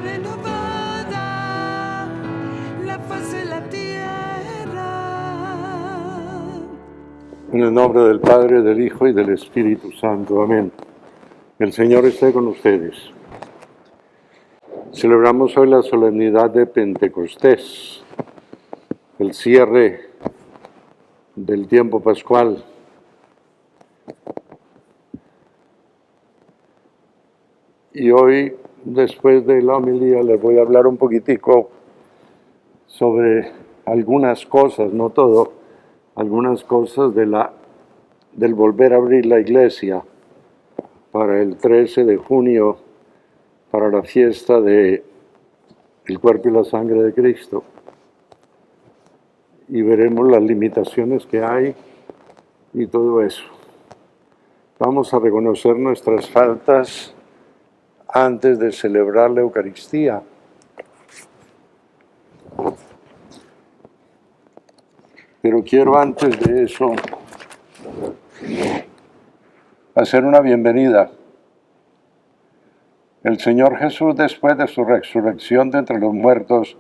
renovada la faz de la tierra. En el nombre del Padre, del Hijo y del Espíritu Santo. Amén. El Señor esté con ustedes. Celebramos hoy la solemnidad de Pentecostés, el cierre del tiempo pascual. Y hoy, después de la homilía, les voy a hablar un poquitico sobre algunas cosas, no todo, algunas cosas del volver a abrir la iglesia para el 13 de junio, para la fiesta del cuerpo y la sangre de Cristo. Y veremos las limitaciones que hay y todo eso. Vamos a reconocer nuestras faltas antes de celebrar la Eucaristía. Pero quiero antes de eso hacer una bienvenida. El Señor Jesús, después de su resurrección de entre los muertos,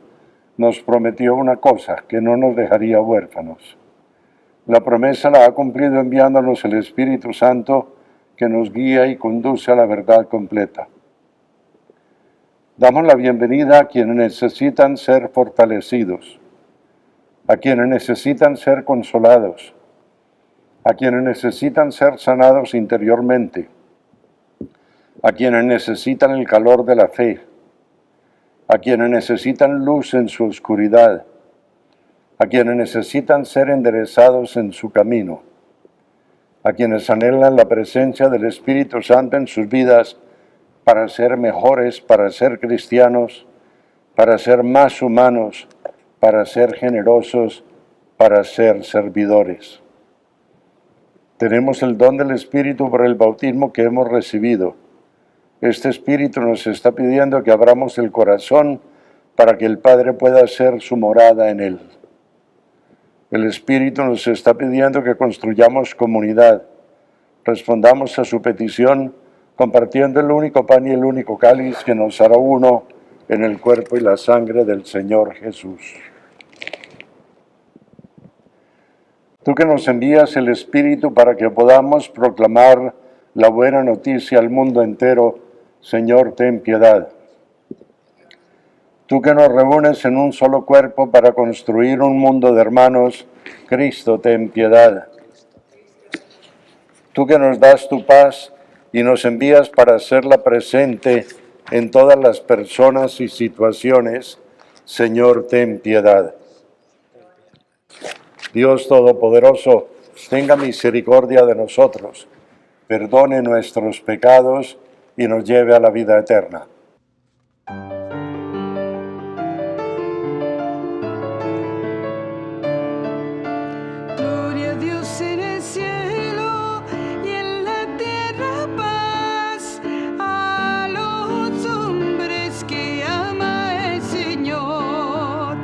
nos prometió una cosa, que no nos dejaría huérfanos. La promesa la ha cumplido enviándonos el Espíritu Santo, que nos guía y conduce a la verdad completa. Damos la bienvenida a quienes necesitan ser fortalecidos, a quienes necesitan ser consolados, a quienes necesitan ser sanados interiormente, a quienes necesitan el calor de la fe, a quienes necesitan luz en su oscuridad, a quienes necesitan ser enderezados en su camino, a quienes anhelan la presencia del Espíritu Santo en sus vidas para ser mejores, para ser cristianos, para ser más humanos, para ser generosos, para ser servidores. Tenemos el don del Espíritu por el bautismo que hemos recibido. Este Espíritu nos está pidiendo que abramos el corazón para que el Padre pueda hacer su morada en él. El Espíritu nos está pidiendo que construyamos comunidad, respondamos a su petición compartiendo el único pan y el único cáliz que nos hará uno en el cuerpo y la sangre del Señor Jesús. Tú que nos envías el Espíritu para que podamos proclamar la buena noticia al mundo entero, Señor, ten piedad. Tú que nos reúnes en un solo cuerpo para construir un mundo de hermanos, Cristo, ten piedad. Tú que nos das tu paz y nos envías para hacerla presente en todas las personas y situaciones, Señor, ten piedad. Dios Todopoderoso, tenga misericordia de nosotros, perdone nuestros pecados y nos lleve a la vida eterna. Gloria a Dios en el cielo y en la tierra paz a los hombres que ama el Señor.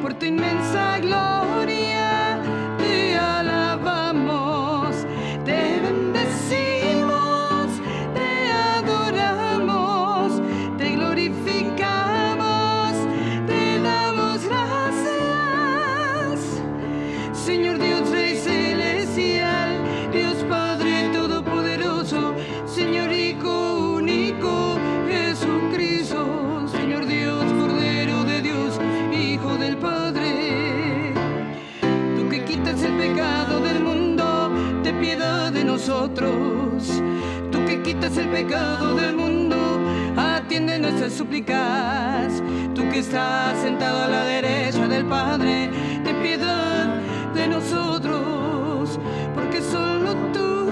Por tu inmensa gloria te alabamos, te bendecimos, te adoramos, te glorificamos, te damos gracias. Señor Dios Rey Celestial, Dios Padre Todopoderoso, Señor Hijo único, Jesucristo, Señor Dios, Cordero de Dios, Hijo del Padre. Tú que quitas el pecado del mundo, ten piedad de nosotros. Tú que quitas el pecado del mundo, atiende nuestras súplicas. Tú que estás sentado a la derecha del Padre, ten piedad de nosotros, porque solo tú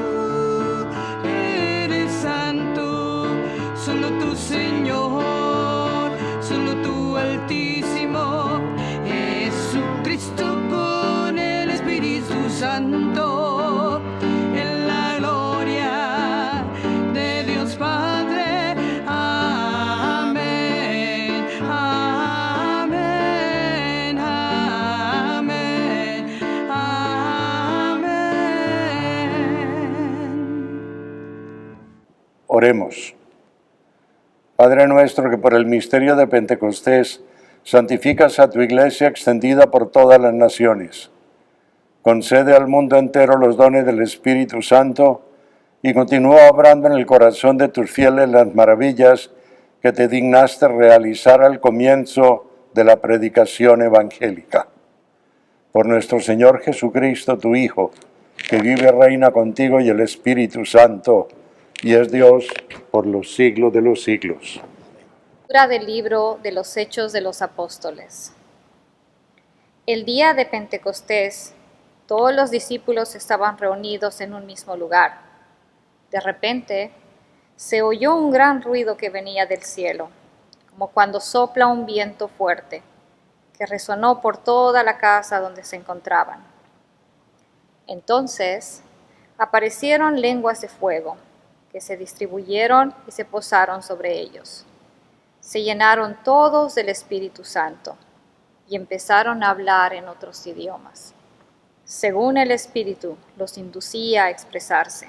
eres santo, solo tú, Señor, solo tú, Altísimo, Jesucristo con el Espíritu Santo, en la gloria de Dios Padre. Amén, amén, amén, amén. Oremos. Padre nuestro que por el misterio de Pentecostés santificas a tu Iglesia extendida por todas las naciones, concede al mundo entero los dones del Espíritu Santo y continúa obrando en el corazón de tus fieles las maravillas que te dignaste realizar al comienzo de la predicación evangélica. Por nuestro Señor Jesucristo, tu Hijo, que vive y reina contigo y el Espíritu Santo, y es Dios por los siglos de los siglos. Lectura del libro de los Hechos de los Apóstoles. El día de Pentecostés, todos los discípulos estaban reunidos en un mismo lugar. De repente, se oyó un gran ruido que venía del cielo, como cuando sopla un viento fuerte, que resonó por toda la casa donde se encontraban. Entonces, aparecieron lenguas de fuego, que se distribuyeron y se posaron sobre ellos. Se llenaron todos del Espíritu Santo y empezaron a hablar en otros idiomas, según el Espíritu los inducía a expresarse.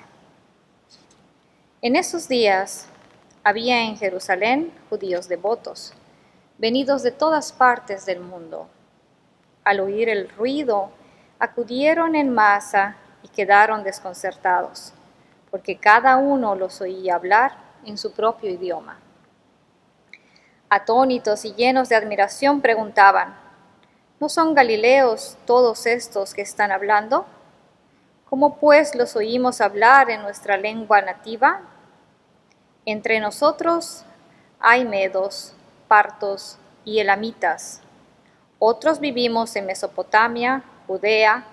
En esos días había en Jerusalén judíos devotos, venidos de todas partes del mundo. Al oír el ruido, acudieron en masa y quedaron desconcertados, porque cada uno los oía hablar en su propio idioma. Atónitos y llenos de admiración preguntaban: ¿no son galileos todos estos que están hablando? ¿Cómo pues los oímos hablar en nuestra lengua nativa? Entre nosotros hay medos, partos y elamitas. Otros vivimos en Mesopotamia, Judea,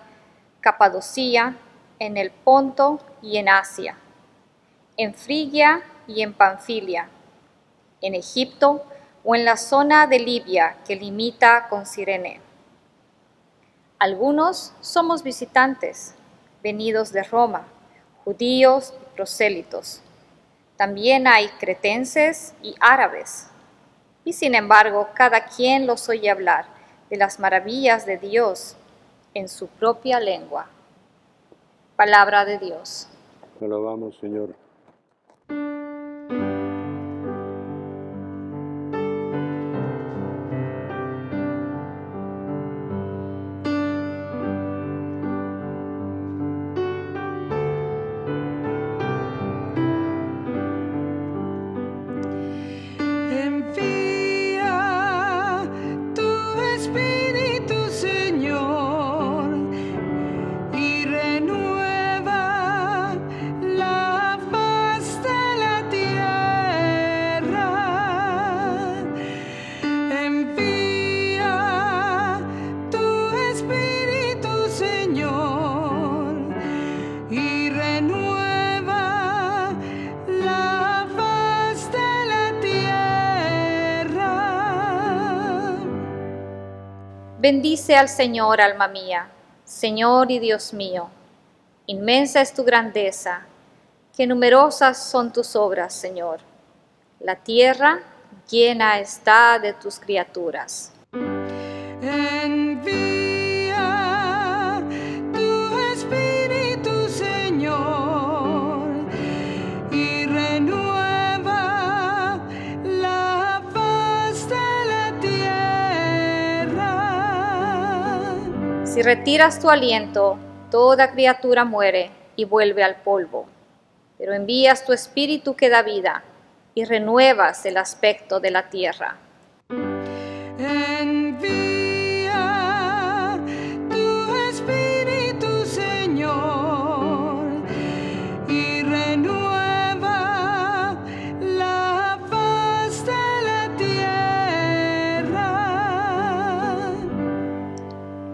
Capadocia, en el Ponto y en Asia, en Frigia y en Panfilia, en Egipto o en la zona de Libia que limita con Cirene. Algunos somos visitantes, venidos de Roma, judíos y prosélitos. También hay cretenses y árabes. Y sin embargo, cada quien los oye hablar de las maravillas de Dios en su propia lengua. Palabra de Dios. Te alabamos, Señor. Envía tu Espíritu, Señor, y renueva la faz de la tierra. Envía tu Espíritu, Señor, y renueva la faz de la tierra. Bendice al Señor, alma mía, Señor y Dios mío. Inmensa es tu grandeza, que numerosas son tus obras, Señor. La tierra llena está de tus criaturas. Envía tu Espíritu, Señor, y renueva la faz de la tierra. Si retiras tu aliento, toda criatura muere y vuelve al polvo. Pero envías tu espíritu que da vida y renuevas el aspecto de la tierra. Envía tu Espíritu, Señor, y renueva la faz de la tierra.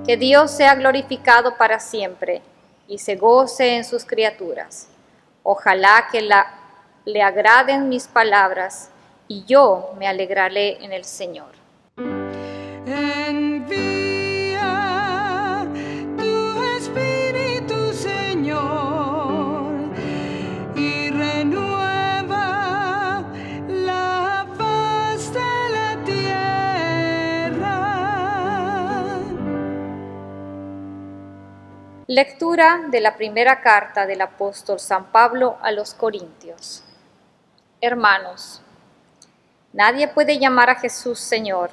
Que Dios sea glorificado para siempre y se goce en sus criaturas. Ojalá que le agraden mis palabras y yo me alegraré en el Señor. Envía tu Espíritu, Señor, y renueva la faz de la tierra. Lectura de la primera carta del apóstol San Pablo a los Corintios. Hermanos, Nadie puede llamar a Jesús Señor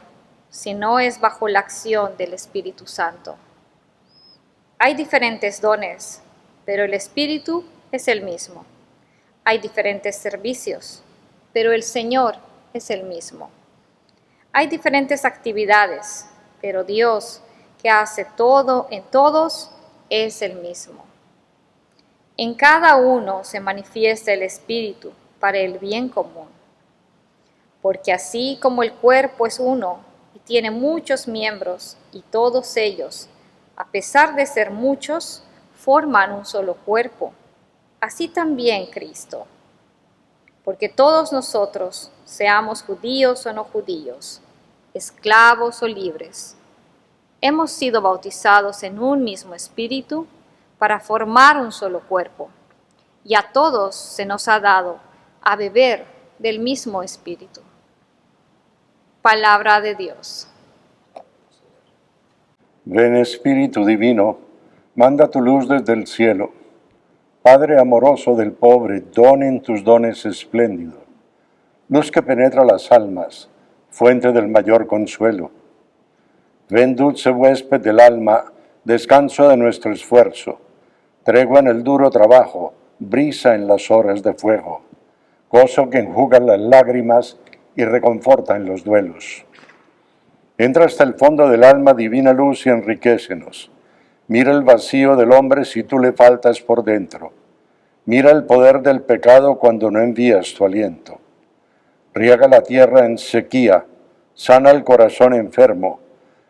si no es bajo la acción del Espíritu Santo. Hay diferentes dones, pero el Espíritu es el mismo. Hay diferentes servicios, pero el Señor es el mismo. Hay diferentes actividades, pero Dios, que hace todo en todos, es el mismo. En cada uno se manifiesta el Espíritu para el bien común. Porque así como el cuerpo es uno y tiene muchos miembros, y todos ellos, a pesar de ser muchos, forman un solo cuerpo, así también Cristo. Porque todos nosotros, seamos judíos o no judíos, esclavos o libres, hemos sido bautizados en un mismo espíritu para formar un solo cuerpo, y a todos se nos ha dado a beber del mismo espíritu. Palabra de Dios. Ven Espíritu Divino, manda tu luz desde el cielo. Padre amoroso del pobre, donen tus dones espléndidos. Luz que penetra las almas, fuente del mayor consuelo. Ven dulce huésped del alma, descanso de nuestro esfuerzo. Tregua en el duro trabajo, brisa en las horas de fuego. Gozo que enjuga las lágrimas y reconforta en los duelos. Entra hasta el fondo del alma divina luz y enriquécenos. Mira el vacío del hombre si tú le faltas por dentro. Mira el poder del pecado cuando no envías tu aliento. Riega la tierra en sequía, sana el corazón enfermo,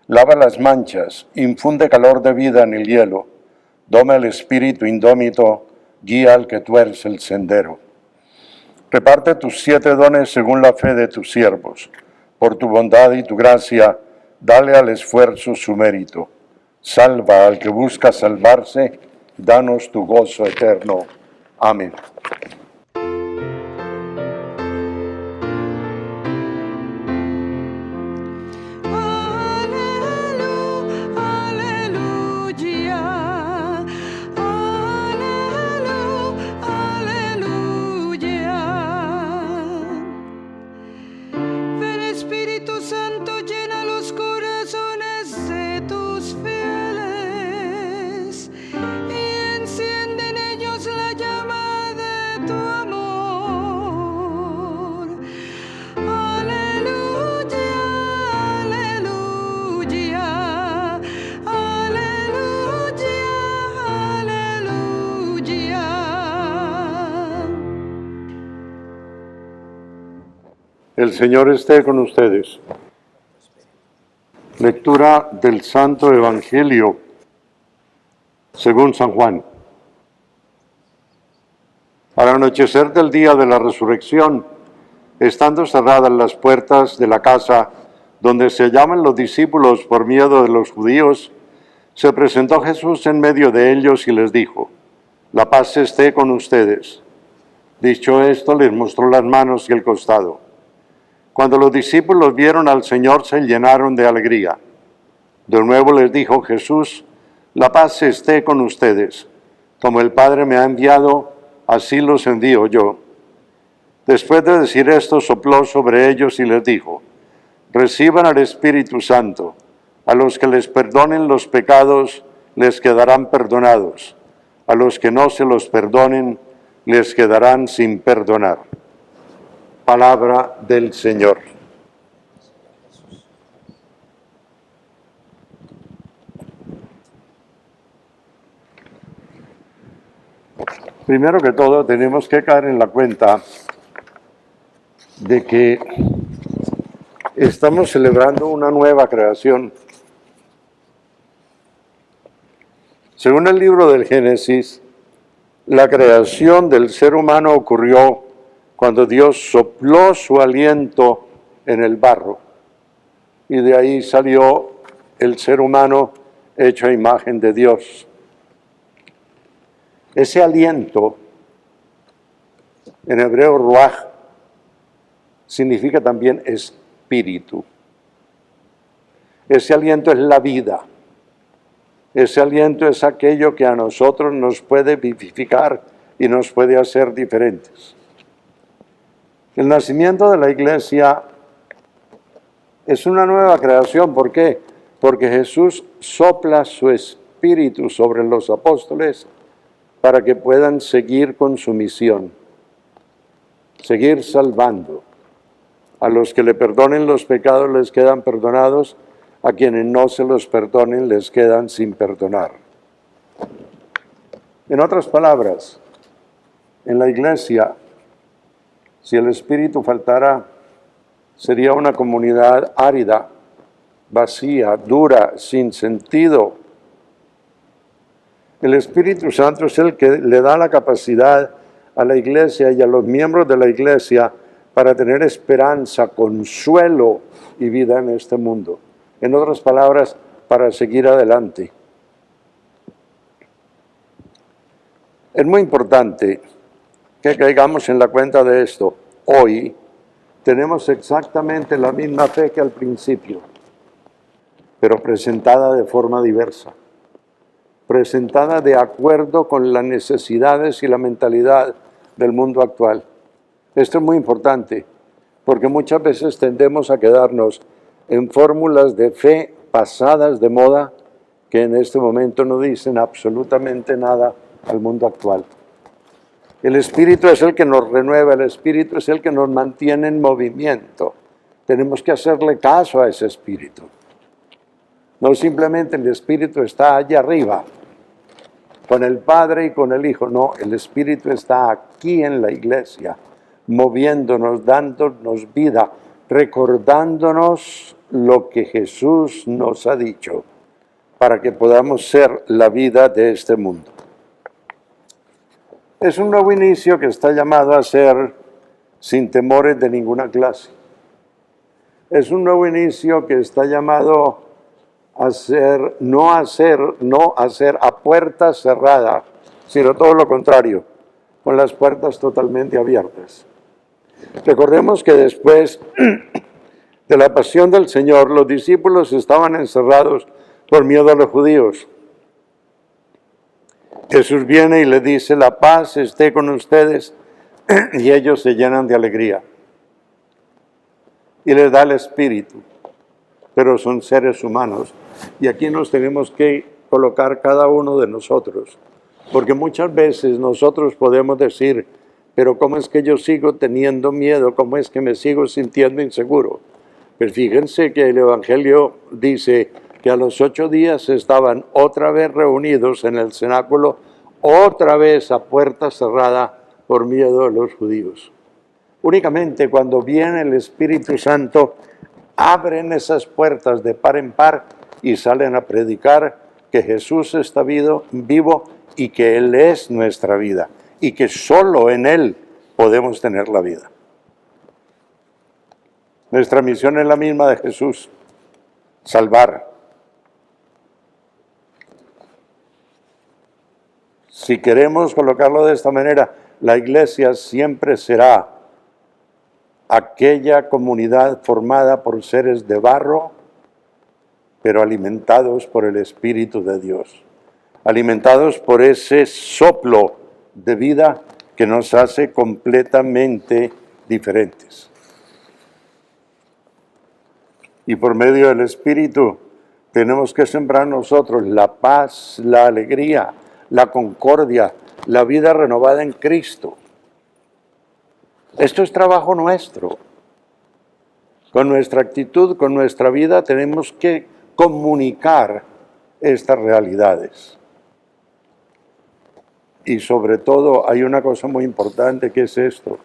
lava las manchas, infunde calor de vida en el hielo, doma el espíritu indómito, guía al que tuerce el sendero. Reparte tus 7 dones según la fe de tus siervos. Por tu bondad y tu gracia, dale al esfuerzo su mérito. Salva al que busca salvarse, danos tu gozo eterno. Amén. El Señor esté con ustedes. Lectura del Santo Evangelio según San Juan. Al anochecer del día de la resurrección, estando cerradas las puertas de la casa donde se hallaban los discípulos por miedo de los judíos, se presentó Jesús en medio de ellos y les dijo: «La paz esté con ustedes». Dicho esto, les mostró las manos y el costado. Cuando los discípulos vieron al Señor, se llenaron de alegría. De nuevo les dijo Jesús: «La paz esté con ustedes. Como el Padre me ha enviado, así los envío yo». Después de decir esto, sopló sobre ellos y les dijo: «Reciban al Espíritu Santo. A los que les perdonen los pecados, les quedarán perdonados. A los que no se los perdonen, les quedarán sin perdonar». Palabra del Señor. Primero que todo, tenemos que caer en la cuenta de que estamos celebrando una nueva creación. Según el libro del Génesis, la creación del ser humano ocurrió cuando Dios sopló su aliento en el barro, y de ahí salió el ser humano hecho a imagen de Dios. Ese aliento, en hebreo ruaj, significa también espíritu. Ese aliento es la vida. Ese aliento es aquello que a nosotros nos puede vivificar y nos puede hacer diferentes. El nacimiento de la Iglesia Es una nueva creación. ¿Por qué? Porque Jesús sopla su espíritu sobre los apóstoles para que puedan seguir con su misión, seguir salvando. A los que le perdonen los pecados les quedan perdonados, a quienes no se los perdonen les quedan sin perdonar. En otras palabras, en la iglesia, si el Espíritu faltara, sería una comunidad árida, vacía, dura, sin sentido. El Espíritu Santo es el que le da la capacidad a la iglesia y a los miembros de la iglesia para tener esperanza, consuelo y vida en este mundo. En otras palabras, para seguir adelante. Es muy importante que caigamos en la cuenta de esto. Hoy tenemos exactamente la misma fe que al principio, pero presentada de forma diversa, presentada de acuerdo con las necesidades y la mentalidad del mundo actual. Esto es muy importante, porque muchas veces tendemos a quedarnos en fórmulas de fe pasadas de moda que en este momento no dicen absolutamente nada al mundo actual. El Espíritu es el que nos renueva, el Espíritu es el que nos mantiene en movimiento. Tenemos que hacerle caso a ese Espíritu. No simplemente el Espíritu está allá arriba, con el Padre y con el Hijo. No, el Espíritu está aquí en la iglesia, moviéndonos, dándonos vida, recordándonos lo que Jesús nos ha dicho, para que podamos ser la vida de este mundo. Es un nuevo inicio que está llamado a ser sin temores de ninguna clase. Es un nuevo inicio que está llamado a ser, no a ser a puerta cerrada, sino todo lo contrario, con las puertas totalmente abiertas. Recordemos que después de la pasión del Señor, los discípulos estaban encerrados por miedo a los judíos. Jesús viene y les dice, la paz esté con ustedes, y ellos se llenan de alegría. Y les da el Espíritu, pero son seres humanos. Y aquí nos tenemos que colocar cada uno de nosotros, porque muchas veces nosotros podemos decir, pero ¿cómo es que yo sigo teniendo miedo? ¿Cómo es que me sigo sintiendo inseguro? Pero fíjense que el Evangelio dice que a los 8 días estaban otra vez reunidos en el cenáculo, otra vez a puerta cerrada por miedo de los judíos. Únicamente cuando viene el Espíritu Santo, abren esas puertas de par en par y salen a predicar que Jesús está vivo y que Él es nuestra vida y que solo en Él podemos tener la vida. Nuestra misión es la misma de Jesús, salvar. Si queremos colocarlo de esta manera, la iglesia siempre será aquella comunidad formada por seres de barro, pero alimentados por el Espíritu de Dios, alimentados por ese soplo de vida que nos hace completamente diferentes. Y por medio del Espíritu tenemos que sembrar nosotros la paz, la alegría, la concordia, la vida renovada en Cristo. Esto es trabajo nuestro. Con nuestra actitud, con nuestra vida, tenemos que comunicar estas realidades. Y sobre todo hay una cosa muy importante que es esto.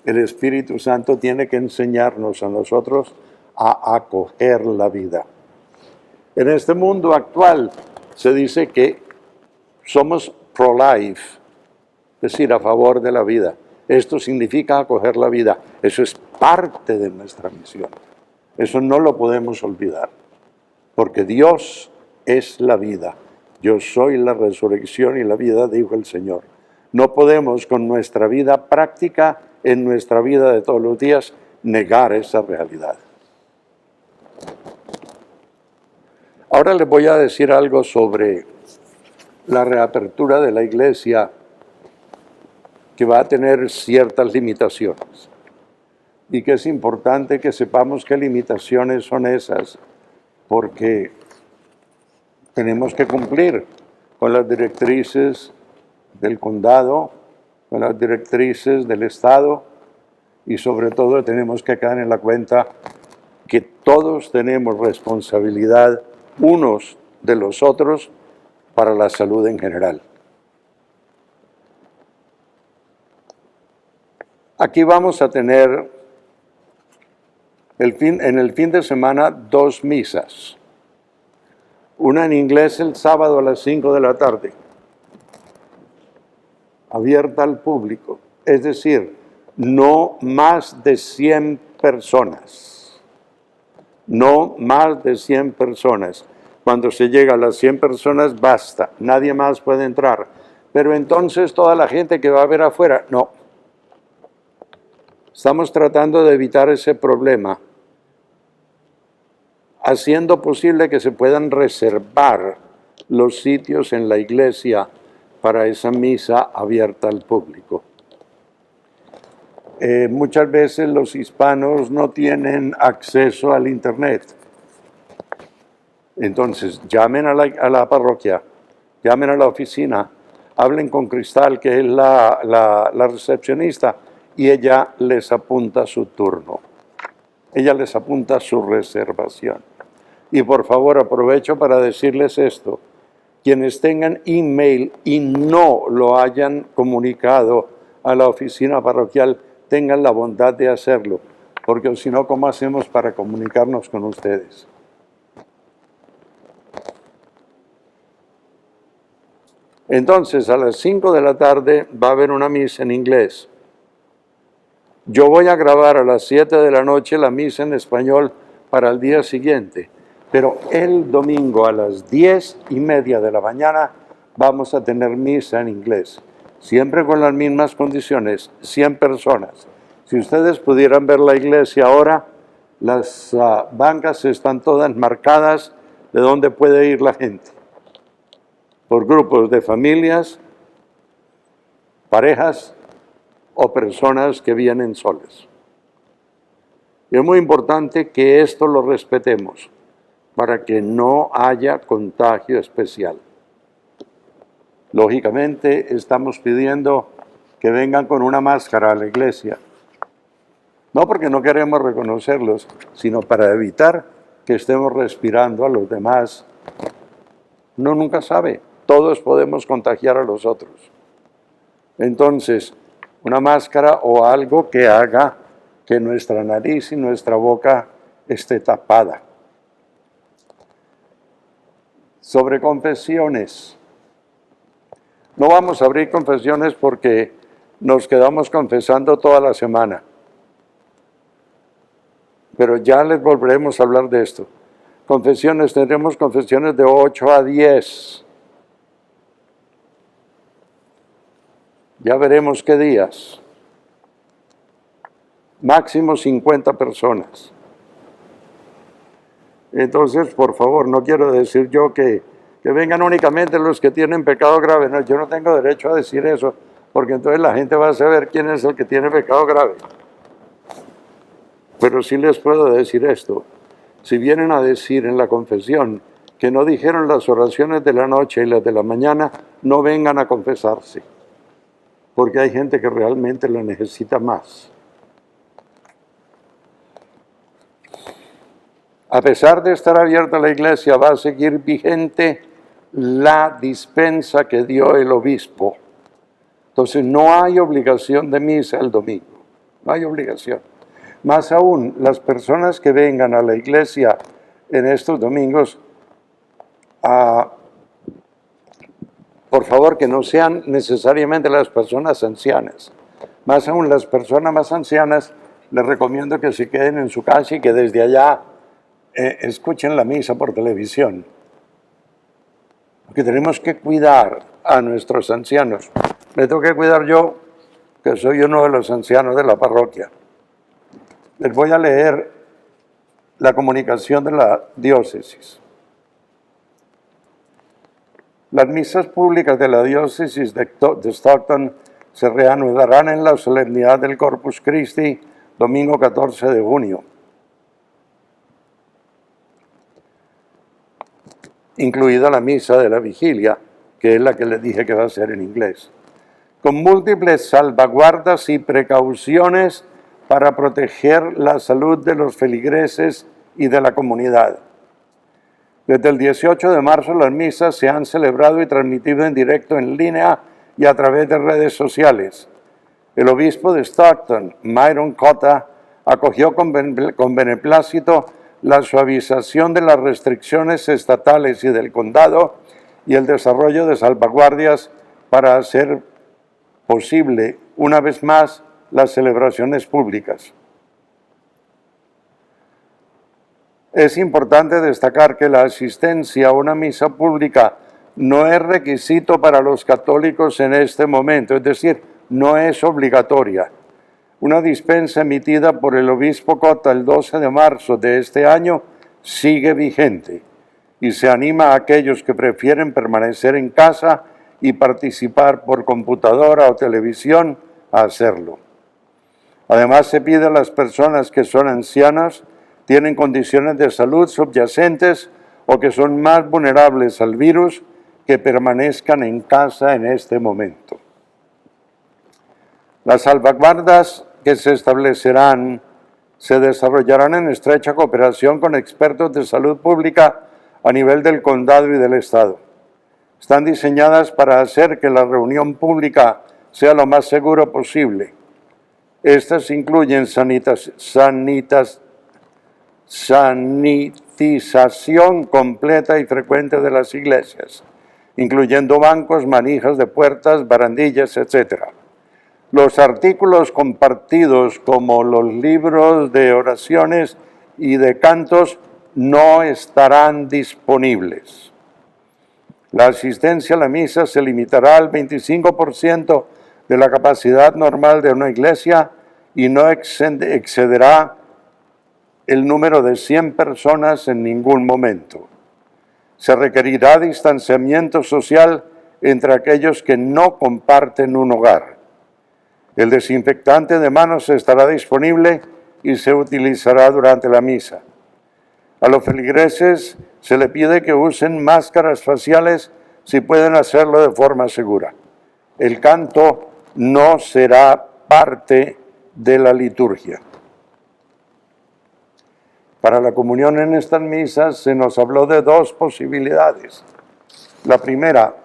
El Espíritu Santo tiene que enseñarnos a nosotros a acoger la vida. En este mundo actual se dice que somos pro-life, es decir, a favor de la vida. Esto significa acoger la vida. Eso es parte de nuestra misión. Eso no lo podemos olvidar. Porque Dios es la vida. Yo soy la resurrección y la vida, dijo el Señor. No podemos con nuestra vida práctica, en nuestra vida de todos los días, negar esa realidad. Ahora les voy a decir algo sobre la reapertura de la iglesia, que va a tener ciertas limitaciones. y que es importante que sepamos qué limitaciones son esas, porque tenemos que cumplir con las directrices del condado, con las directrices del Estado, y sobre todo tenemos que caer en la cuenta que todos tenemos responsabilidad unos de los otros para la salud en general. Aquí vamos a tener en el fin de semana 2 misas. Una en inglés el sábado a las 5 de la tarde, abierta al público, es decir, no más de 100 personas. No más de 100 personas. Cuando se llega a las 100 personas, basta, nadie más puede entrar. Pero entonces toda la gente que va a ver afuera, no. Estamos tratando de evitar ese problema, haciendo posible que se puedan reservar los sitios en la iglesia para esa misa abierta al público. Muchas veces los hispanos no tienen acceso al internet. Entonces, llamen a la parroquia, llamen a la oficina, hablen con Cristal, que es la recepcionista, y ella les apunta su turno. Ella les apunta su reservación. Y por favor, aprovecho para decirles esto. Quienes tengan email y no lo hayan comunicado a la oficina parroquial, tengan la bondad de hacerlo, porque si no, ¿cómo hacemos para comunicarnos con ustedes? Entonces, a las 5 de la tarde va a haber una misa en inglés. Yo voy a grabar a las 7 de la noche la misa en español para el día siguiente, pero el domingo a las 10:30 de la mañana vamos a tener misa en inglés, siempre con las mismas condiciones, 100 personas. Si ustedes pudieran ver la iglesia ahora, las bancas están todas marcadas de dónde puede ir la gente, por grupos de familias, parejas o personas que vienen solas. Y es muy importante que esto lo respetemos para que no haya contagio especial. Lógicamente, estamos pidiendo que vengan con una máscara a la iglesia. No porque no queremos reconocerlos, sino para evitar que estemos respirando a los demás. Uno nunca sabe, todos podemos contagiar a los otros. Entonces, una máscara o algo que haga que nuestra nariz y nuestra boca esté tapada. Sobre confesiones. No vamos a abrir confesiones porque nos quedamos confesando toda la semana. Pero ya les volveremos a hablar de esto. Confesiones, tendremos confesiones de 8 a 10. Ya veremos qué días. Máximo 50 personas. Entonces, por favor, no quiero decir yo que vengan únicamente los que tienen pecado grave. No, yo no tengo derecho a decir eso, porque entonces la gente va a saber quién es el que tiene pecado grave. Pero sí les puedo decir esto. Si vienen a decir en la confesión que no dijeron las oraciones de la noche y las de la mañana, no vengan a confesarse, porque hay gente que realmente lo necesita más. A pesar de estar abierta la iglesia, va a seguir vigente la dispensa que dio el obispo. Entonces no hay obligación de misa el domingo, no hay obligación. Más aún, las personas que vengan a la iglesia en estos domingos, por favor, que no sean necesariamente las personas ancianas. Más aún, las personas más ancianas, les recomiendo que se queden en su casa y que desde allá escuchen la misa por televisión. Porque tenemos que cuidar a nuestros ancianos. Me tengo que cuidar yo, que soy uno de los ancianos de la parroquia. Les voy a leer la comunicación de la diócesis. Las misas públicas de la diócesis de Stockton se reanudarán en la solemnidad del Corpus Christi domingo 14 de junio. Incluida la misa de la vigilia, que es la que les dije que va a ser en inglés, con múltiples salvaguardas y precauciones para proteger la salud de los feligreses y de la comunidad. Desde el 18 de marzo las misas se han celebrado y transmitido en directo en línea y a través de redes sociales. El obispo de Stockton, Myron Cotta, acogió con beneplácito la suavización de las restricciones estatales y del condado y el desarrollo de salvaguardias para hacer posible, una vez más, las celebraciones públicas. Es importante destacar que la asistencia a una misa pública no es requisito para los católicos en este momento, es decir, no es obligatoria. Una dispensa emitida por el obispo Cotta el 12 de marzo de este año sigue vigente y se anima a aquellos que prefieren permanecer en casa y participar por computadora o televisión a hacerlo. Además, se pide a las personas que son ancianas, tienen condiciones de salud subyacentes o que son más vulnerables al virus, que permanezcan en casa en este momento. Las salvaguardas que se establecerán se desarrollarán en estrecha cooperación con expertos de salud pública a nivel del condado y del estado. Están diseñadas para hacer que la reunión pública sea lo más seguro posible. Estas incluyen sanitización completa y frecuente de las iglesias, incluyendo bancos, manijas de puertas, barandillas, etc. Los artículos compartidos, como los libros de oraciones y de cantos, no estarán disponibles. La asistencia a la misa se limitará al 25% de la capacidad normal de una iglesia y no excederá el número de 100 personas en ningún momento. Se requerirá distanciamiento social entre aquellos que no comparten un hogar. El desinfectante de manos estará disponible y se utilizará durante la misa. A los feligreses se le pide que usen máscaras faciales si pueden hacerlo de forma segura. El canto no será parte de la liturgia. Para la comunión en estas misas se nos habló de dos posibilidades. La primera,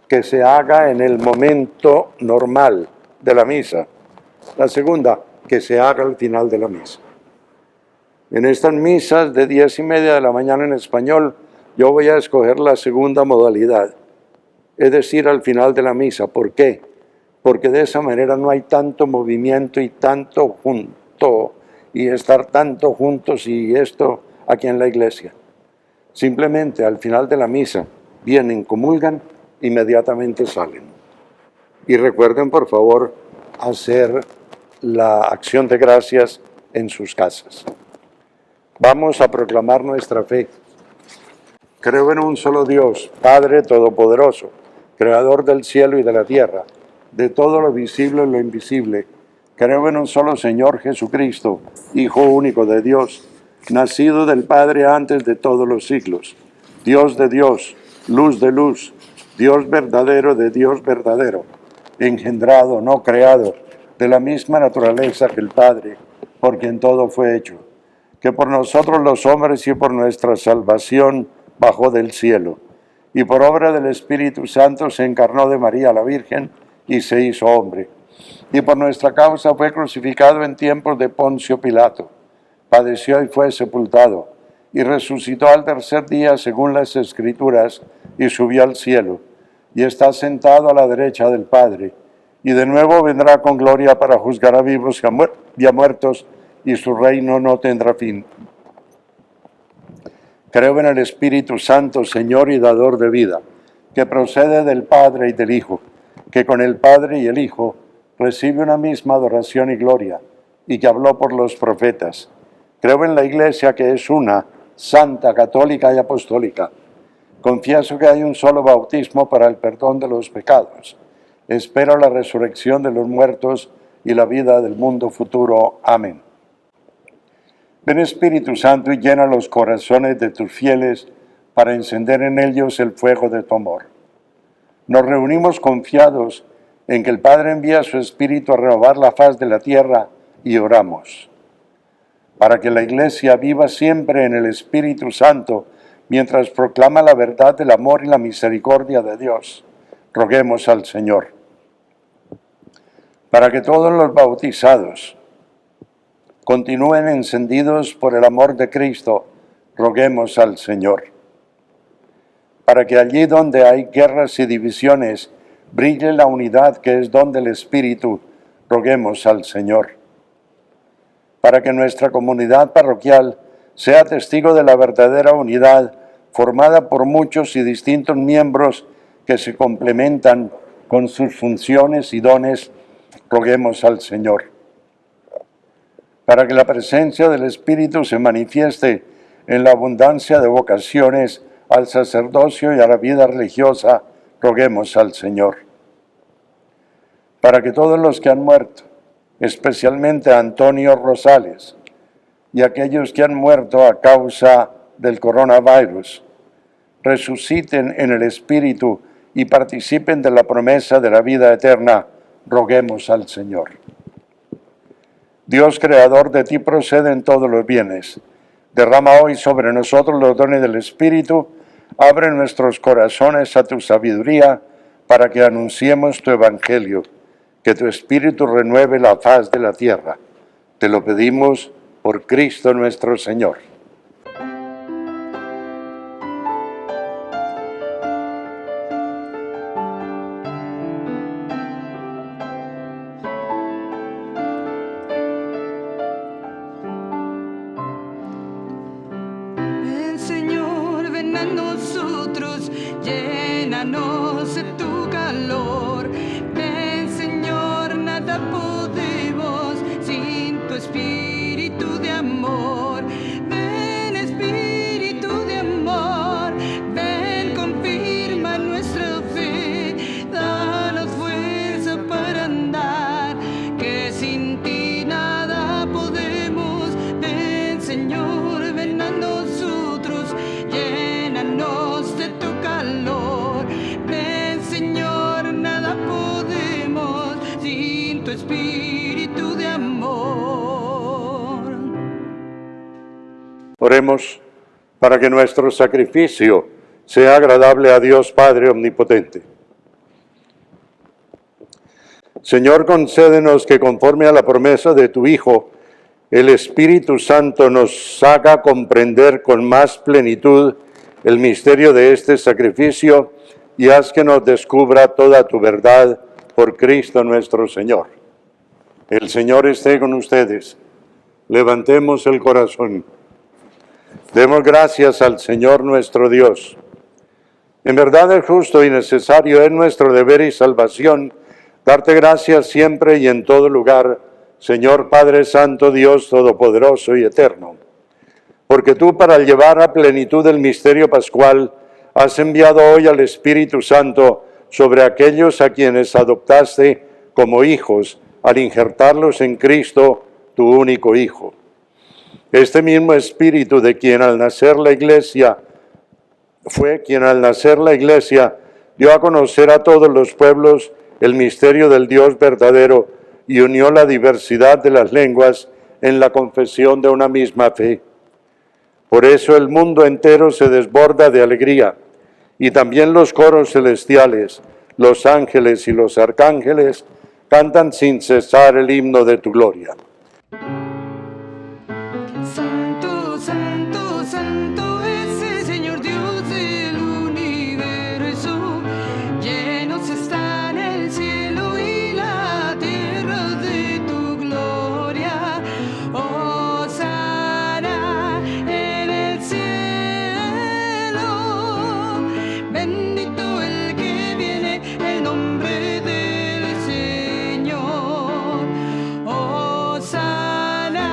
que se haga en el momento normal de la misa. La segunda, que se haga al final de la misa. En estas misas de 10:30 de la mañana en español, yo voy a escoger la segunda modalidad, es decir, al final de la misa. ¿Por qué? Porque de esa manera no hay tanto movimiento y tanto junto, y estar tanto juntos y esto aquí en la iglesia. Simplemente al final de la misa vienen, comulgan, inmediatamente salen. Y recuerden, por favor, hacer la acción de gracias en sus casas. Vamos a proclamar nuestra fe. Creo en un solo Dios, Padre Todopoderoso, Creador del cielo y de la tierra, de todo lo visible y lo invisible. Creo en un solo Señor Jesucristo, Hijo único de Dios, nacido del Padre antes de todos los siglos, Dios de Dios, luz de luz, Dios verdadero de Dios verdadero, engendrado, no creado, de la misma naturaleza que el Padre, por quien todo fue hecho, que por nosotros los hombres y por nuestra salvación bajó del cielo, y por obra del Espíritu Santo se encarnó de María la Virgen y se hizo hombre, y por nuestra causa fue crucificado en tiempos de Poncio Pilato, padeció y fue sepultado, y resucitó al tercer día según las Escrituras, y subió al cielo, y está sentado a la derecha del Padre, y de nuevo vendrá con gloria para juzgar a vivos y a muertos, y su reino no tendrá fin. Creo en el Espíritu Santo, Señor y dador de vida, que procede del Padre y del Hijo, que con el Padre y el Hijo recibe una misma adoración y gloria, y que habló por los profetas. Creo en la Iglesia, que es una, santa, católica y apostólica. Confieso que hay un solo bautismo para el perdón de los pecados. Espero la resurrección de los muertos y la vida del mundo futuro. Amén. Ven Espíritu Santo y llena los corazones de tus fieles para encender en ellos el fuego de tu amor. Nos reunimos confiados en que el Padre envía su Espíritu a renovar la faz de la tierra y oramos. Para que la Iglesia viva siempre en el Espíritu Santo mientras proclama la verdad del amor y la misericordia de Dios, roguemos al Señor. Para que todos los bautizados continúen encendidos por el amor de Cristo, roguemos al Señor. Para que allí donde hay guerras y divisiones, brille la unidad que es don del Espíritu, roguemos al Señor. Para que nuestra comunidad parroquial sea testigo de la verdadera unidad, formada por muchos y distintos miembros que se complementan con sus funciones y dones, roguemos al Señor. Para que la presencia del Espíritu se manifieste en la abundancia de vocaciones al sacerdocio y a la vida religiosa, roguemos al Señor. Para que todos los que han muerto, especialmente Antonio Rosales y aquellos que han muerto a causa del coronavirus, resuciten en el Espíritu y participen de la promesa de la vida eterna, roguemos al Señor. Dios creador, de ti proceden todos los bienes. Derrama hoy sobre nosotros los dones del Espíritu, abre nuestros corazones a tu sabiduría para que anunciemos tu Evangelio, que tu Espíritu renueve la faz de la tierra. Te lo pedimos por Cristo nuestro Señor. Ven Señor, ven a nosotros, llénanos de tu calor. Ven Señor, nada podemos sin tu espíritu de amor. Ven Espíritu de amor, ven confirma nuestra fe, danos fuerza para andar, que sin ti nada podemos. Ven Señor, ven a nosotros, llénanos de tu calor. Ven Señor, nada podemos sin tu espíritu de amor. Oremos para que nuestro sacrificio sea agradable a Dios Padre Omnipotente. Señor, concédenos que conforme a la promesa de tu Hijo, el Espíritu Santo nos haga comprender con más plenitud el misterio de este sacrificio y haz que nos descubra toda tu verdad por Cristo nuestro Señor. El Señor esté con ustedes. Levantemos el corazón. Demos gracias al Señor nuestro Dios. En verdad es justo y necesario, es nuestro deber y salvación, darte gracias siempre y en todo lugar, Señor Padre Santo, Dios Todopoderoso y Eterno. Porque tú, para llevar a plenitud el misterio pascual, has enviado hoy al Espíritu Santo sobre aquellos a quienes adoptaste como hijos, al injertarlos en Cristo, tu único Hijo. Este mismo Espíritu de quien al nacer la Iglesia, dio a conocer a todos los pueblos el misterio del Dios verdadero y unió la diversidad de las lenguas en la confesión de una misma fe. Por eso el mundo entero se desborda de alegría, y también los coros celestiales, los ángeles y los arcángeles cantan sin cesar el himno de tu gloria. Santo, santo, santo es el Señor Dios del universo. Llenos están el cielo y la tierra de tu gloria. Hosana en el cielo. Bendito el que viene en nombre del Señor. Hosana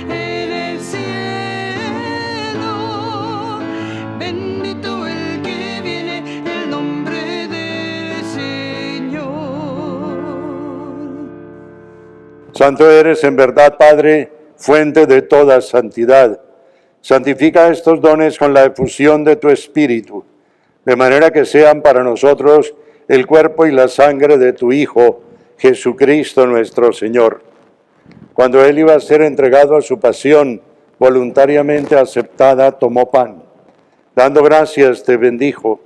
en el cielo. Bendito el que viene en nombre del Señor. Santo eres en verdad, Padre, fuente de toda santidad. Santifica estos dones con la efusión de tu Espíritu, de manera que sean para nosotros el cuerpo y la sangre de tu Hijo, Jesucristo nuestro Señor. Cuando Él iba a ser entregado a su pasión, voluntariamente aceptada, tomó pan. Dando gracias, te bendijo,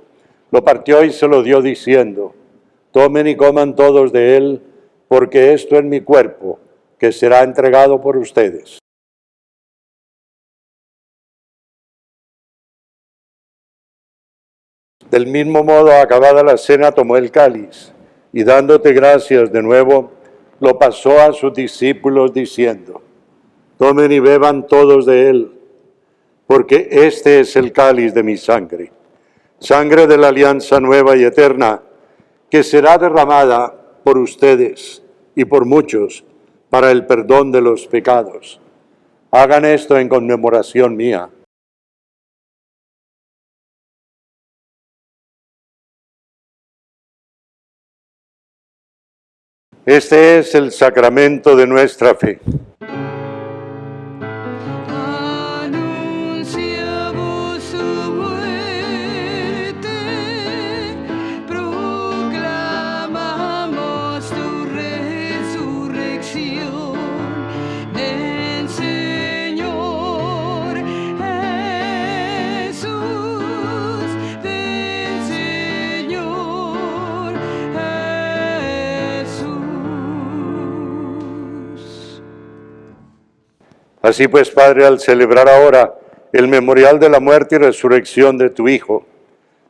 lo partió y se lo dio diciendo: tomen y coman todos de él, porque esto es mi cuerpo, que será entregado por ustedes. Del mismo modo, acabada la cena, tomó el cáliz, y dándote gracias de nuevo, lo pasó a sus discípulos diciendo: tomen y beban todos de él, porque este es el cáliz de mi sangre, sangre de la alianza nueva y eterna, que será derramada por ustedes y por muchos para el perdón de los pecados. Hagan esto en conmemoración mía. Este es el sacramento de nuestra fe. Anunciamos su muerte, proclamamos tu resurrección. Ven, Señor Jesús, ven, Señor Jesús. Así pues, Padre, al celebrar ahora el memorial de la muerte y resurrección de tu Hijo,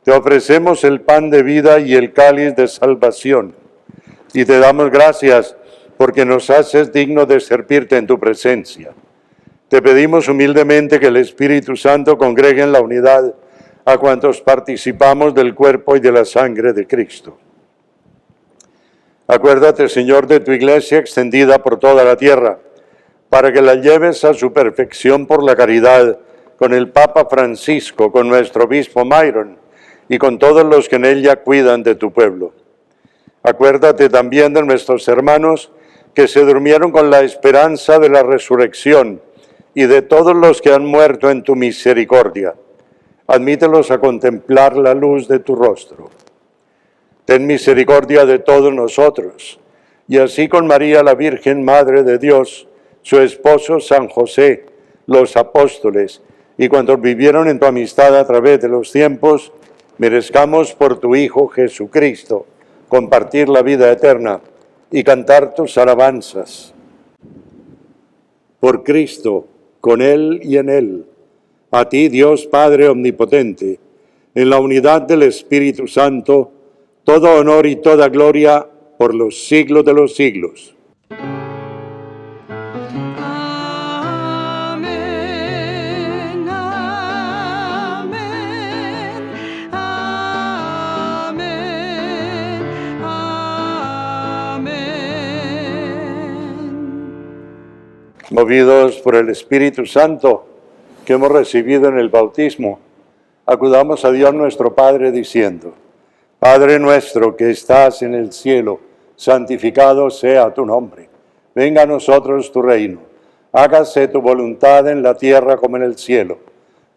te ofrecemos el pan de vida y el cáliz de salvación, y te damos gracias porque nos haces dignos de servirte en tu presencia. Te pedimos humildemente que el Espíritu Santo congregue en la unidad a cuantos participamos del cuerpo y de la sangre de Cristo. Acuérdate, Señor, de tu iglesia extendida por toda la tierra, para que la lleves a su perfección por la caridad, con el Papa Francisco, con nuestro obispo Myron, y con todos los que en ella cuidan de tu pueblo. Acuérdate también de nuestros hermanos que se durmieron con la esperanza de la resurrección, y de todos los que han muerto en tu misericordia. Admítelos a contemplar la luz de tu rostro. Ten misericordia de todos nosotros, y así con María la Virgen, Madre de Dios, su esposo San José, los apóstoles y cuantos vivieron en tu amistad a través de los tiempos, merezcamos por tu Hijo Jesucristo compartir la vida eterna y cantar tus alabanzas. Por Cristo, con Él y en Él, a ti, Dios Padre Omnipotente, en la unidad del Espíritu Santo, todo honor y toda gloria por los siglos de los siglos. Amén, amén, amén, amén. Movidos por el Espíritu Santo que hemos recibido en el bautismo, acudamos a Dios nuestro Padre diciendo: Padre nuestro que estás en el cielo, santificado sea tu nombre. Venga a nosotros tu reino. Hágase tu voluntad en la tierra como en el cielo.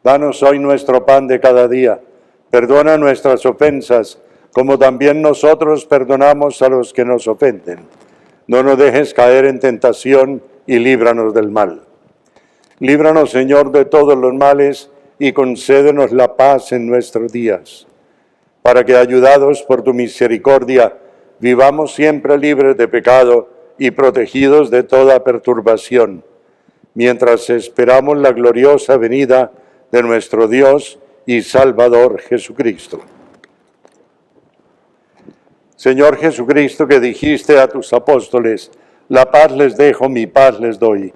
Danos hoy nuestro pan de cada día. Perdona nuestras ofensas, como también nosotros perdonamos a los que nos ofenden. No nos dejes caer en tentación y líbranos del mal. Líbranos, Señor, de todos los males y concédenos la paz en nuestros días, para que, ayudados por tu misericordia, vivamos siempre libres de pecado y protegidos de toda perturbación, mientras esperamos la gloriosa venida de nuestro Dios y Salvador Jesucristo. Señor Jesucristo, que dijiste a tus apóstoles: la paz les dejo, mi paz les doy.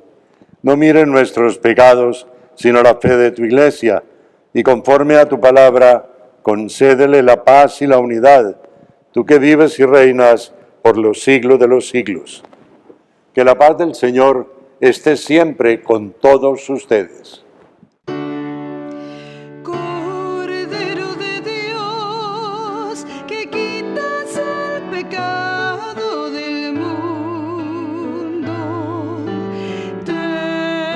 No miren nuestros pecados, sino la fe de tu iglesia, y conforme a tu palabra, concédele la paz y la unidad, tú que vives y reinas por los siglos de los siglos. Que la paz del Señor esté siempre con todos ustedes. Cordero de Dios, que quitas el pecado del mundo, ten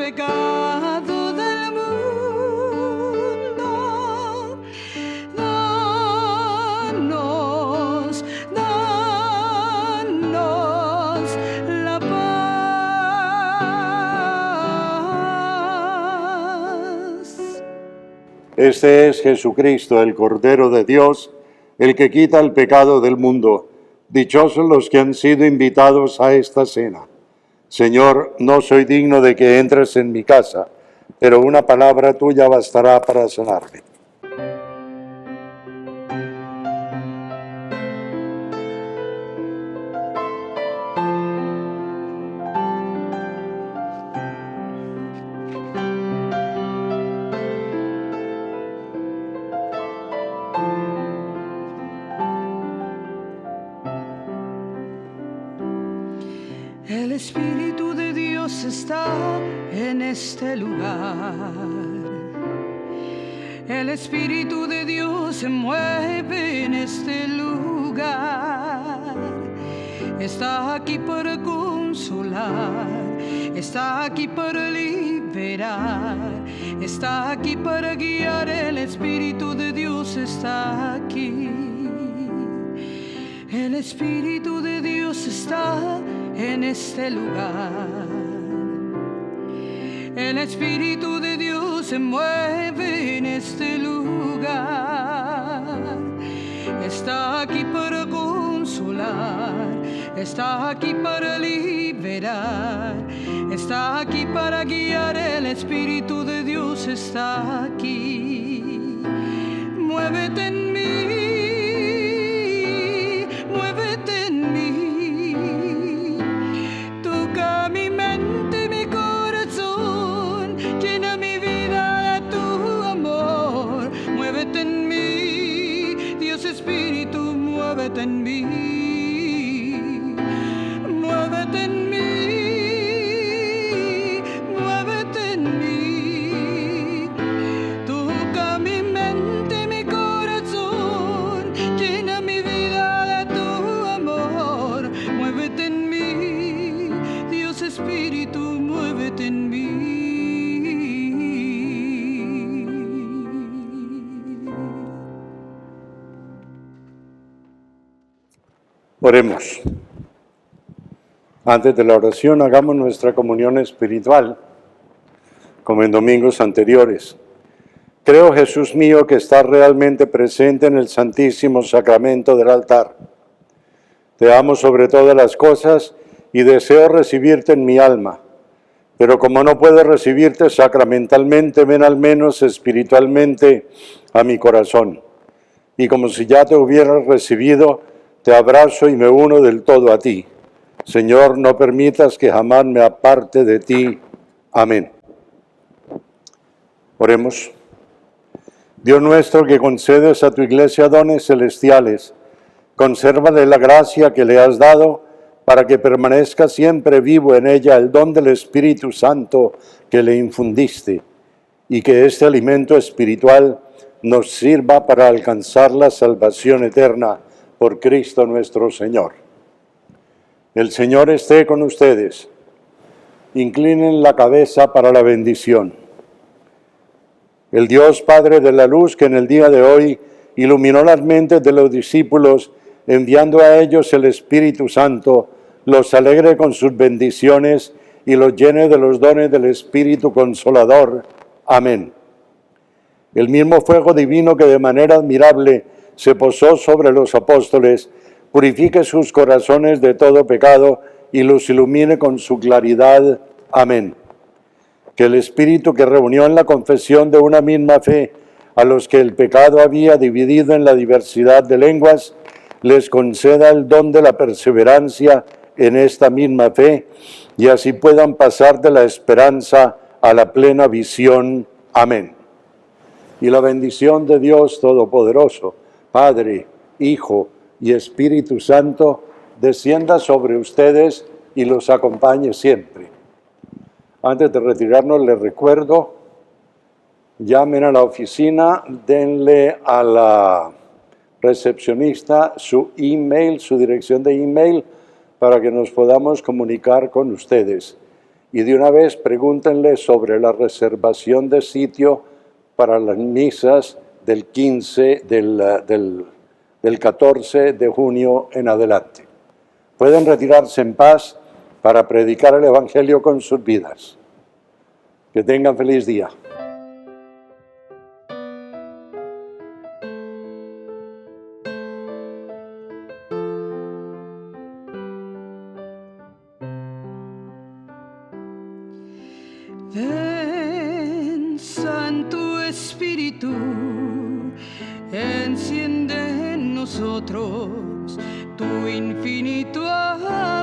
pecado del mundo. Danos la paz. Este es Jesucristo, el Cordero de Dios, el que quita el pecado del mundo. Dichosos los que han sido invitados a esta cena. Señor, no soy digno de que entres en mi casa, pero una palabra tuya bastará para sanarme. El Espíritu de Dios está en este lugar. El Espíritu de Dios se mueve en este lugar. Está aquí para consolar, está aquí para liberar, está aquí para guiar. El Espíritu de Dios está aquí. El Espíritu de Dios está en este lugar. El Espíritu de Dios se mueve en este lugar. Está aquí para consolar, está aquí para liberar, está aquí para guiar. El Espíritu de Dios está aquí. Muévete en mí. Muévete en mí, muévete en mí, muévete en mí. Toca mi mente, mi corazón, llena mi vida de tu amor. Muévete en mí, Dios Espíritu, muévete en mí. Oremos. Antes de la oración, hagamos nuestra comunión espiritual, como en domingos anteriores. Creo, Jesús mío, que estás realmente presente en el Santísimo Sacramento del altar. Te amo sobre todas las cosas y deseo recibirte en mi alma. Pero como no puedo recibirte sacramentalmente, ven al menos espiritualmente a mi corazón. Y como si ya te hubieras recibido, te abrazo y me uno del todo a ti. Señor, no permitas que jamás me aparte de ti. Amén. Oremos. Dios nuestro, que concedes a tu iglesia dones celestiales, consérvale la gracia que le has dado para que permanezca siempre vivo en ella el don del Espíritu Santo que le infundiste, y que este alimento espiritual nos sirva para alcanzar la salvación eterna por Cristo nuestro Señor. El Señor esté con ustedes. Inclinen la cabeza para la bendición. El Dios Padre de la luz, que en el día de hoy iluminó las mentes de los discípulos, enviando a ellos el Espíritu Santo, los alegre con sus bendiciones y los llene de los dones del Espíritu Consolador. Amén. El mismo fuego divino que de manera admirable se posó sobre los apóstoles, purifique sus corazones de todo pecado y los ilumine con su claridad. Amén. Que el Espíritu que reunió en la confesión de una misma fe a los que el pecado había dividido en la diversidad de lenguas, les conceda el don de la perseverancia en esta misma fe, y así puedan pasar de la esperanza a la plena visión. Amén. Y la bendición de Dios Todopoderoso, Padre, Hijo y Espíritu Santo, descienda sobre ustedes y los acompañe siempre. Antes de retirarnos, les recuerdo, llamen a la oficina, denle a la recepcionista su email, su dirección de email, para que nos podamos comunicar con ustedes. Y de una vez pregúntenle sobre la reservación de sitio para las misas del 14 de junio en adelante. Pueden retirarse en paz para predicar el Evangelio con sus vidas. Que tengan feliz día. Ven, Santo Espíritu, enciende en nosotros tu infinito amor.